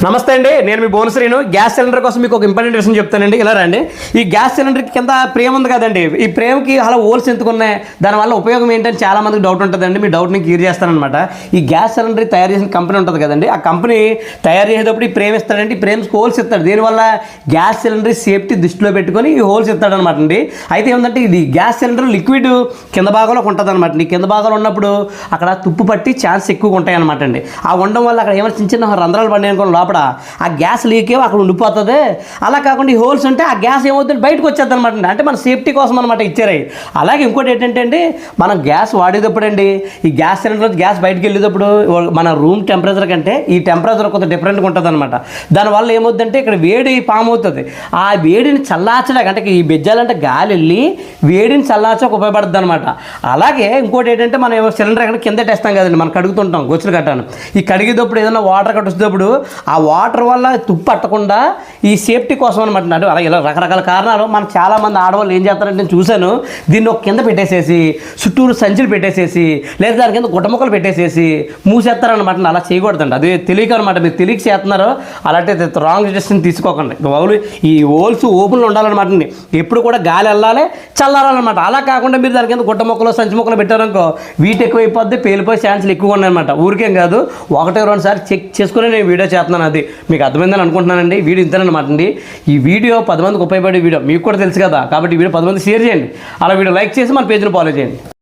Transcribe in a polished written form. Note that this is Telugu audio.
నమస్తే అండి, నేను మీ బోనశ్రీను. గ్యాస్ సిలిండర్ కోసం మీకు ఒక ఇంపార్టెంట్ విషయం చెప్తానండి. ఇలా రండి. ఈ గ్యాస్ సిలిండర్ కింద ఫ్రేమ్ ఉంది కదండి, ఈ ఫ్రేమ్కి అలా హోల్స్ ఎందుకున్నాయి, దానివల్ల ఉపయోగం ఏంటని చాలా మందికి డౌట్ ఉంటుందండి. మీ డౌట్ని క్లియర్ చేస్తానమాట. ఈ గ్యాస్ సిలిండర్ తయారు చేసిన కంపెనీ ఉంటుంది కదండి, ఆ కంపెనీ తయారు చేసేటప్పుడు ఈ ఫ్రేమ్ ఇస్తాడండి. ఈ ఫ్రేమ్స్కి హోల్స్ ఇస్తాడు. దీనివల్ల గ్యాస్ సిలిండర్ సేఫ్టీ దృష్టిలో పెట్టుకొని ఈ హోల్స్ ఇస్తాడనమాట అండి. అయితే ఏమంటే ఇది గ్యాస్ సిలిండర్ లిక్విడ్ కింద భాగంలో ఉంటుంది అనమాట అండి. కింద భాగంలో ఉన్నప్పుడు అక్కడ తుప్పు పట్టి ఛాన్స్ ఎక్కువగా ఉంటాయి అనమాట అండి. ఆ ఉండడం వల్ల అక్కడ ఏమైనా చిన్న చిన్న రంధ్రాలు పడినాయి అనుకోండి, లోపల ఆ గ్యాస్ లీక్ ఏమో అక్కడ ఉండిపోతుంది. అలా కాకుండా ఈ హోల్స్ ఉంటే ఆ గ్యాస్ ఏమవుతుంది, బయటకు వచ్చేది అనమాట అండి. అంటే మన సేఫ్టీ కోసం అనమాట ఇచ్చారు. అలాగే ఇంకోటి ఏంటంటే అండి, మనం గ్యాస్ వాడేటప్పుడు అండి, ఈ గ్యాస్ సిలిండర్ గ్యాస్ బయటకు వెళ్ళేటప్పుడు మన రూమ్ టెంపరేచర్ కంటే ఈ టెంపరేచర్ కొంత డిఫరెంట్గా ఉంటుంది అనమాట. దానివల్ల ఏమవుతుందంటే ఇక్కడ వేడి ఫామ్ అవుతుంది. ఆ వేడిని చల్లార్చడానికి, అంటే ఈ బెజ్జాలంటే గాలి వెళ్ళి వేడిని చల్లార్చడానికి ఉపయోగపడుతుంది అనమాట. అలాగే ఇంకోటి ఏంటంటే, మనం సిలిండర్ ఎక్కడ కింద టేస్తాం కదండి, మనం కడుగుతుంటాం గొచ్చులు కట్టాను. ఈ కడిగేటప్పుడు ఏదైనా వాటర్ కట్టేటప్పుడు ఆ వాటర్ వల్ల తుప్పు పట్టకుండా ఈ సేఫ్టీ కోసం అనమాట. అంటే అలా ఇలా రకరకాల కారణాలు. మన చాలామంది ఆడవాళ్ళు ఏం చేస్తారంటే, నేను చూశాను, దీన్ని ఒక కింద పెట్టేసేసి చుట్టూరు సంచులు పెట్టేసేసి లేదా దాని కింద గుడ్డ ముక్కలు పెట్టేసేసి మూసేస్తారనమాట. అలా చేయకూడదండి, అది తెలియక అనమాట. మీరు తెలియక చేస్తున్నారు, అలాంటి రాంగ్ డెసిషన్ తీసుకోకండి. ఈ హోల్స్ ఓపెన్లో ఉండాలన్నమాట అండి. ఎప్పుడు కూడా గాలి వెళ్ళాలి, చల్లారాలన్నమాట. అలా కాకుండా మీరు దాని కింద గుడ్డ మొక్కలు సంచి మొక్కలు పెట్టారనుకో, వీటి ఎక్కువైపోద్ది, పేలిపోయే ఛాన్సులు ఎక్కువగా ఉన్నాయన్నమాట. ఊరికేం కాదు, 1-2 సార్లు చెక్ చేసుకుని నేను వీడియో చేస్తున్నాను. అది మీకు అర్థమైందని అనుకుంటున్నానండి. వీడియో ఇంతేనమాట అండి. ఈ వీడియో 10 మందికి ఉపయోగపడే వీడియో, మీకు కూడా తెలుసు కదా. కాబట్టి ఈ వీడియో 10 మంది షేర్ చేయండి. అలా వీడియో లైక్ చేసి మన పేజ్ని ఫాలో చేయండి.